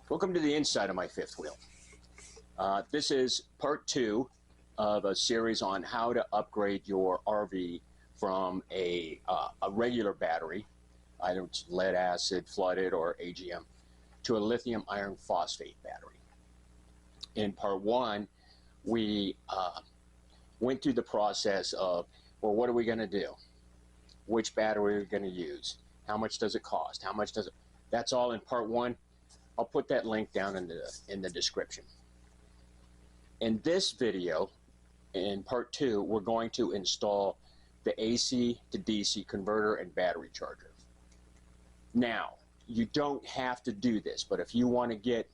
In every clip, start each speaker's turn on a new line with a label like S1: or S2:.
S1: Welcome to the inside of my fifth wheel. This is part 2 of a series on how to upgrade your RV from a regular battery, either it's lead acid, flooded, or AGM, to a lithium iron phosphate battery. In part 1, we went through the process of, well, what are we going to do? Which battery are we going to use? How much does it cost? How much does it? That's all in part 1. I'll put that link down in the description. In this video, in part 2, we're going to install the AC to DC converter and battery charger. Now, you don't have to do this, but if you want to get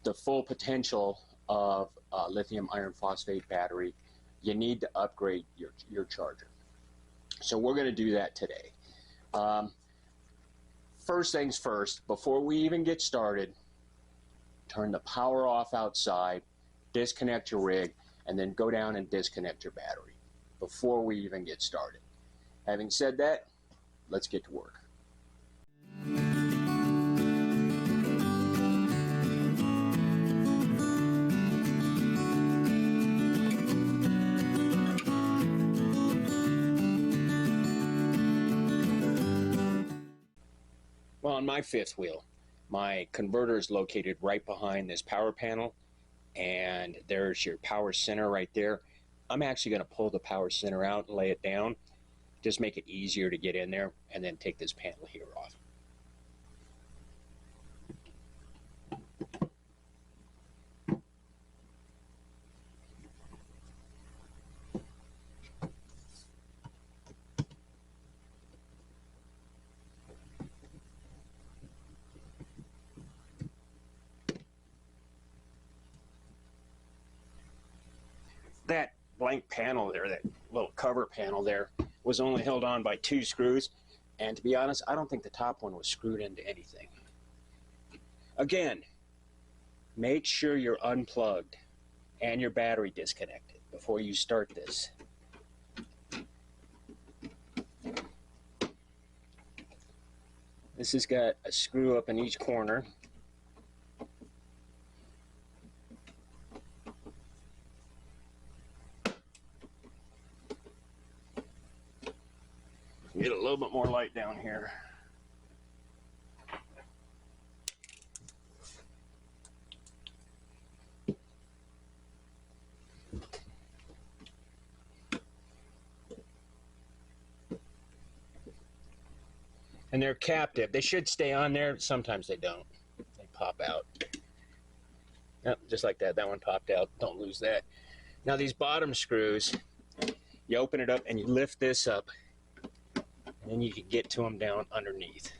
S1: the full potential of a lithium iron phosphate battery, you need to upgrade your charger. So we're going to do that today. First things first, before we even get started, turn the power off outside, disconnect your rig, and then go down and disconnect your battery before we even get started. Having said that, let's get to work. Well, on my fifth wheel, my converter is located right behind this power panel, and there's your power center right there. I'm actually going to pull the power center out and lay it down, just make it easier to get in there, and then take this panel here off. That blank panel there, that little cover panel there, was only held on by 2 screws, and to be honest, I don't think the top one was screwed into anything. Again, make sure you're unplugged and your battery disconnected before you start this. This has got a screw up in each corner. Get a little bit more light down here. And they're captive. They should stay on there. Sometimes they don't. They pop out. Yep, just like that. That one popped out. Don't lose that. Now these bottom screws, you open it up and you lift this up, and then you can get to them down underneath.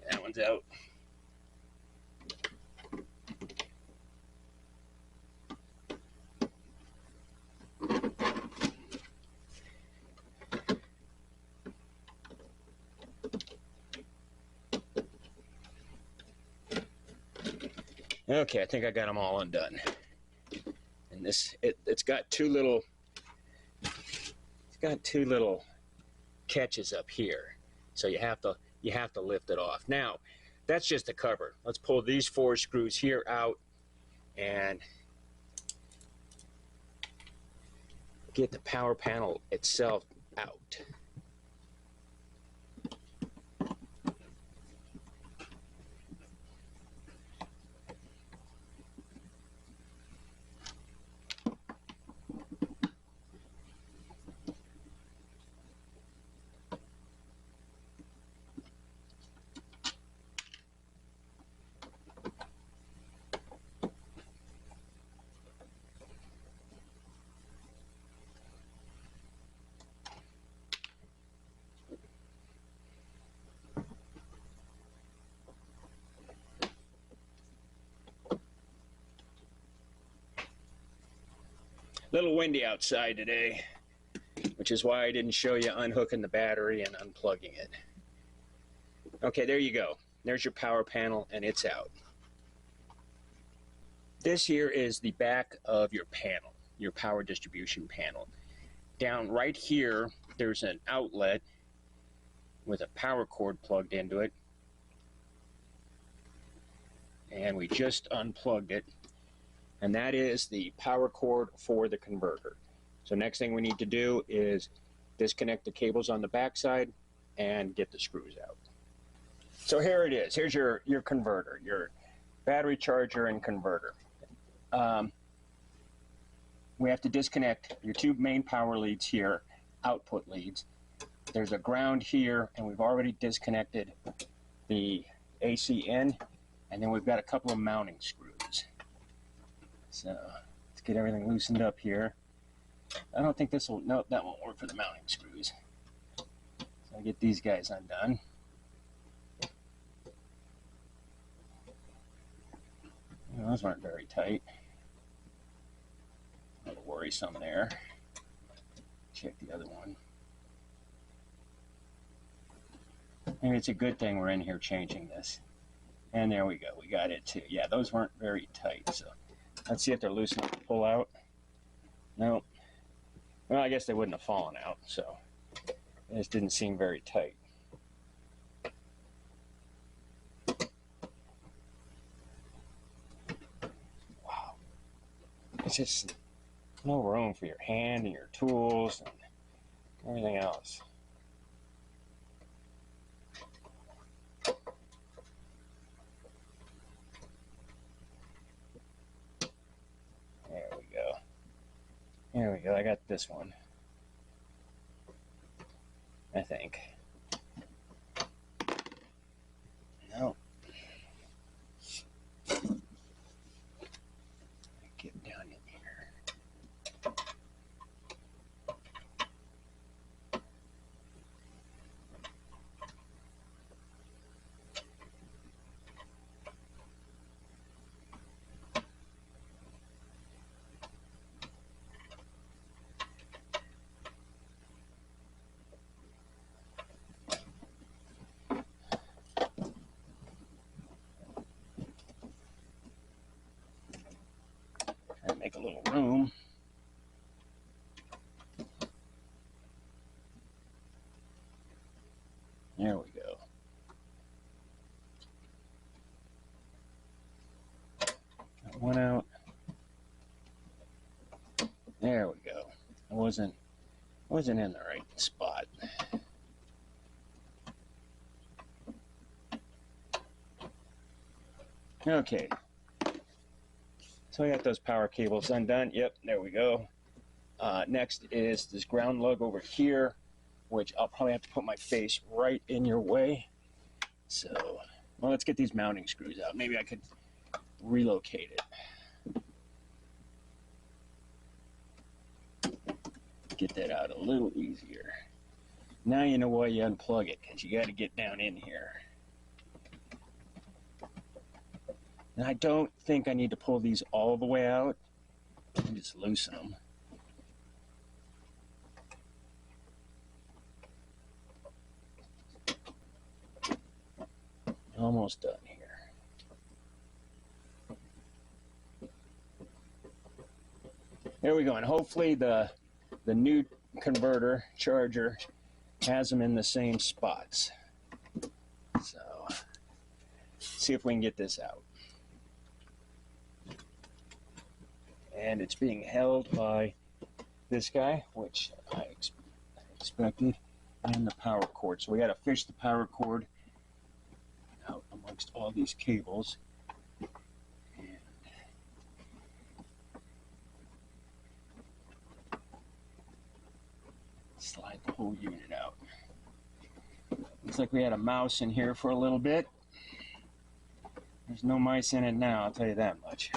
S1: That one's out. Okay, I think I got them all undone. And this, it's got two little catches up here, so you have to lift it off. Now, that's just the cover. Let's pull these 4 screws here out and get the power panel itself out. A little windy outside today, which is why I didn't show you unhooking the battery and unplugging it. Okay, there you go. There's your power panel, and it's out. This here is the back of your panel, your power distribution panel. Down right here, there's an outlet with a power cord plugged into it, and we just unplugged it, and that is the power cord for the converter. So next thing we need to do is disconnect the cables on the backside and get the screws out. So here it is. Here's your converter, your battery charger and converter. We have to disconnect your two main power leads here, output leads. There's a ground here, and we've already disconnected the AC in, and then we've got a couple of mounting screws. So let's get everything loosened up here. I don't think this will, no, that won't work for the mounting screws. So I'll get these guys undone. Well, those aren't very tight. A little worrisome there. Check the other one. Maybe it's a good thing we're in here changing this. And there we go, we got it too. Yeah, those weren't very tight, so let's see if they're loose enough to pull out. Nope. Well, I guess they wouldn't have fallen out, so it just didn't seem very tight. Wow. It's just no room for your hand and your tools and everything else. There we go, I got this one, I think. No. Get down in here. Make a little room. There we go. Got one out. There we go. I wasn't in the right spot. Okay. So I got those power cables undone. Yep, there we go. Next is this ground lug over here, which I'll probably have to put my face right in your way. So, well, let's get these mounting screws out. Maybe I could relocate it. Get that out a little easier. Now you know why you unplug it, because you got to get down in here. And I don't think I need to pull these all the way out. I can just loosen them. Almost done here. There we go, and hopefully the new converter charger has them in the same spots. So, see if we can get this out. And it's being held by this guy, which I expected, and the power cord. So we got to fish the power cord out amongst all these cables. And slide the whole unit out. Looks like we had a mouse in here for a little bit. There's no mice in it now, I'll tell you that much.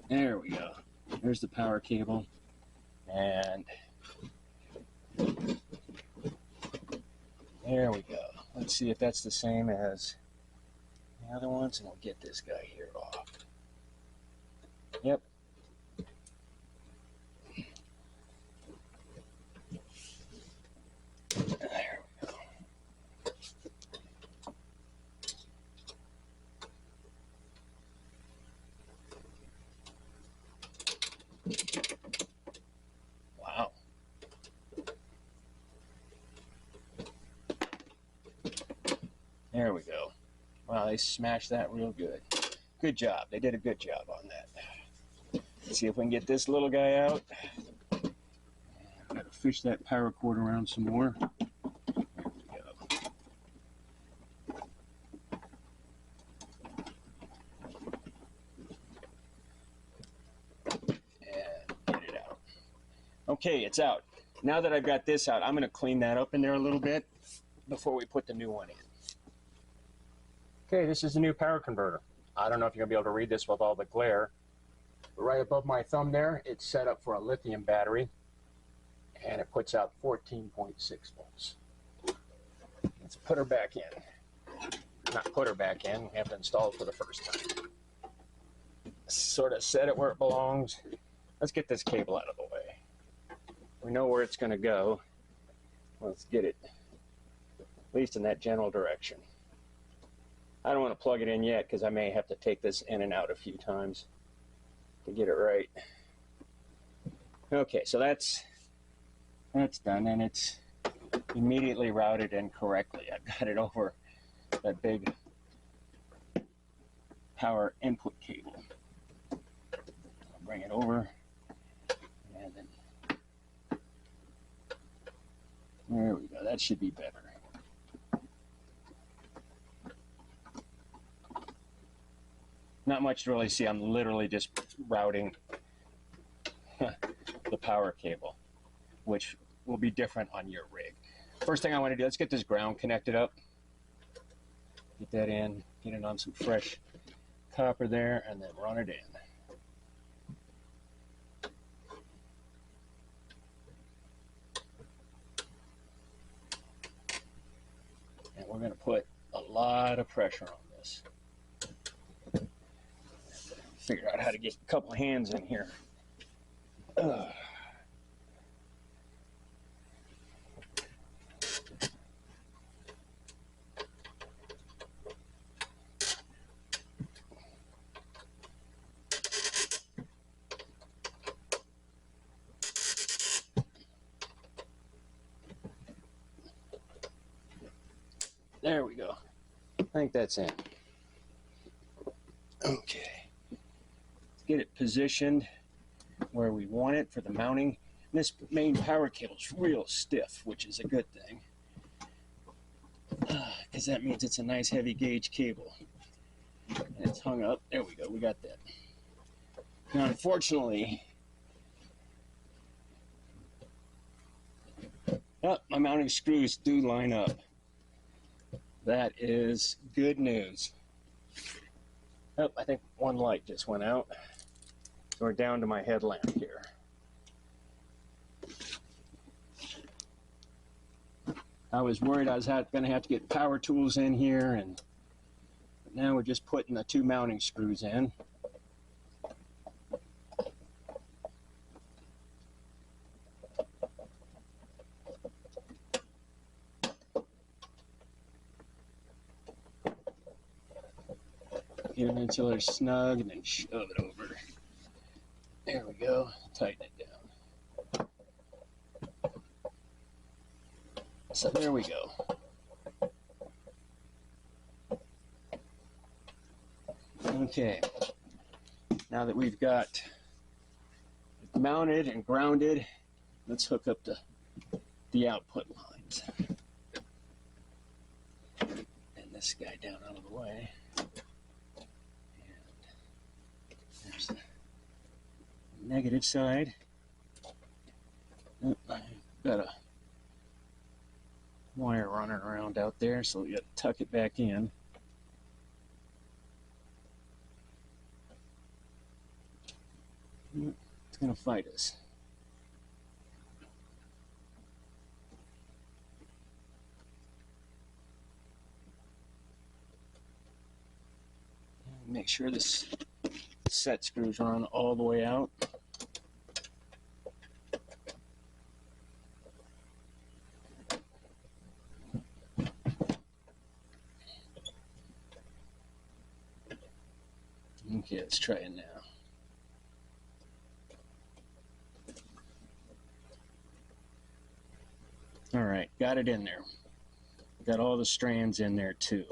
S1: There we go. There's the power cable. And there we go. Let's see if that's the same as the other ones, and we'll get this guy here off. Yep. There we go. Wow, they smashed that real good. Good job. They did a good job on that. Let's see if we can get this little guy out. Gotta fish that power cord around some more. There we go. And get it out. Okay, it's out. Now that I've got this out, I'm going to clean that up in there a little bit before we put the new one in. Okay, this is the new power converter. I don't know if you're going to be able to read this with all the glare, but right above my thumb there, it's set up for a lithium battery, and it puts out 14.6 volts. Let's put her back in. Not put her back in, we have to install it for the first time. Sort of set it where it belongs. Let's get this cable out of the way. We know where it's going to go. Let's get it at least in that general direction. I don't want to plug it in yet because I may have to take this in and out a few times to get it right. Okay, so that's done, and it's immediately routed in correctly. I've got it over that big power input cable. I'll bring it over, and then there we go. That should be better. Not much to really see. I'm literally just routing the power cable, which will be different on your rig. First thing I want to do, let's get this ground connected up. Get that in, get it on some fresh copper there, and then run it in. And we're going to put a lot of pressure on this. Figure out how to get a couple hands in here. There we go. I think that's in. Okay. Get it positioned where we want it for the mounting. This main power cable is real stiff, which is a good thing, because that means it's a nice heavy gauge cable. And it's hung up. There we go. We got that. Now, unfortunately, my mounting screws do line up. That is good news. Oh, I think one light just went out. So we're down to my headlamp here. I was worried I was going to have to get power tools in here, but now we're just putting the two mounting screws in. Get them until they're snug and then shove it over. There we go. Tighten it down. So there we go. Okay. Now that we've got it mounted and grounded, let's hook up the output lines. And this guy down out of the way. There's the negative side. Oh, I've got a wire running around out there, so we got to tuck it back in. It's going to fight us. Make sure this set screws run all the way out. Okay, let's try it now. All right, got it in there. Got all the strands in there too.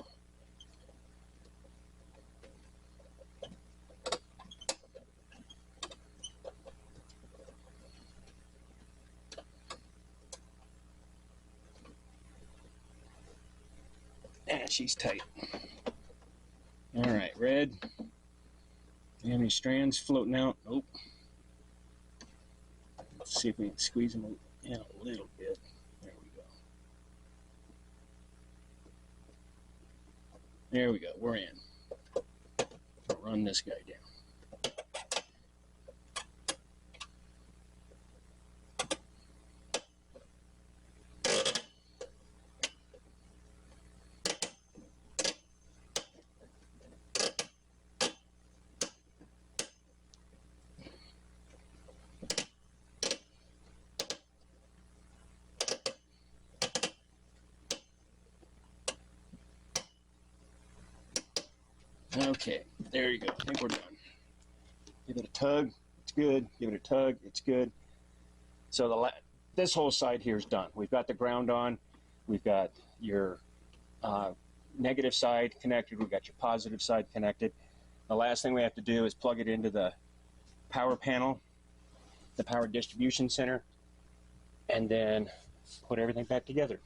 S1: she's tight. All right, red. Do you have any strands floating out? Nope. Let's see if we can squeeze them in a little bit. There we go. There we go. We're in. I'll run this guy down. Okay, there you go. I think we're done. Give it a tug. It's good. Give it a tug. It's good. So this whole side here is done. We've got the ground on. We've got your negative side connected. We've got your positive side connected. The last thing we have to do is plug it into the power panel, the power distribution center, and then put everything back together.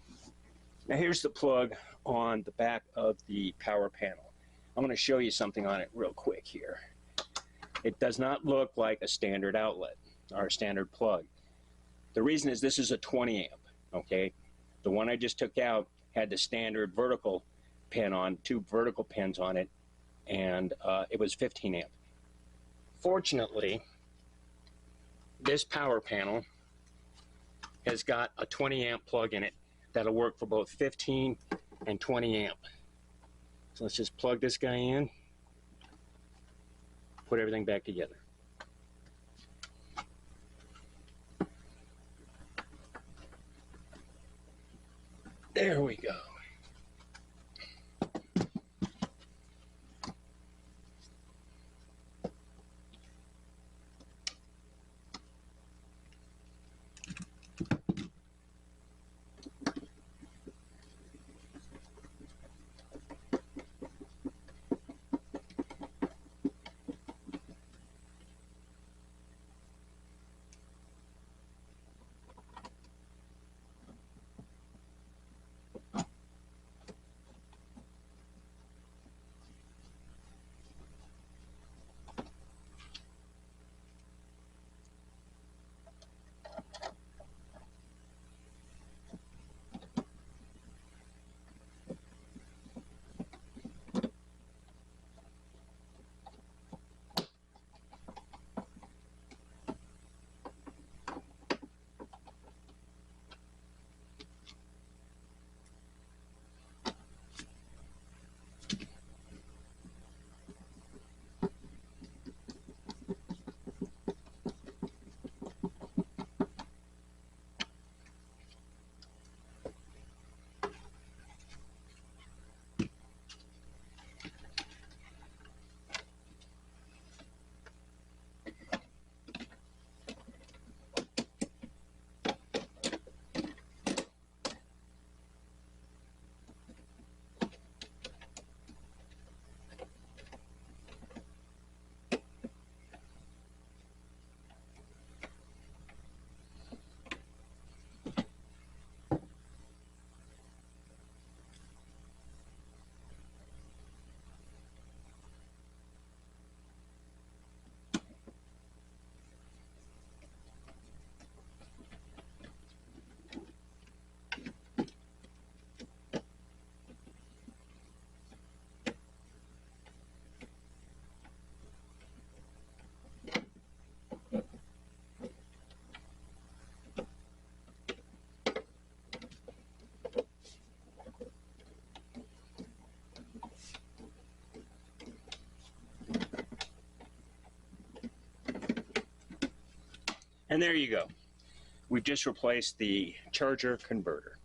S1: Now here's the plug on the back of the power panel. I'm going to show you something on it real quick here. It does not look like a standard outlet or a standard plug. The reason is this is a 20 amp, okay? The one I just took out had the standard vertical pin on, 2 vertical pins on it, and it was 15 amp. Fortunately, this power panel has got a 20 amp plug in it that'll work for both 15 and 20 amp. So let's just plug this guy in, put everything back together. There we go. And there you go. We've just replaced the charger converter.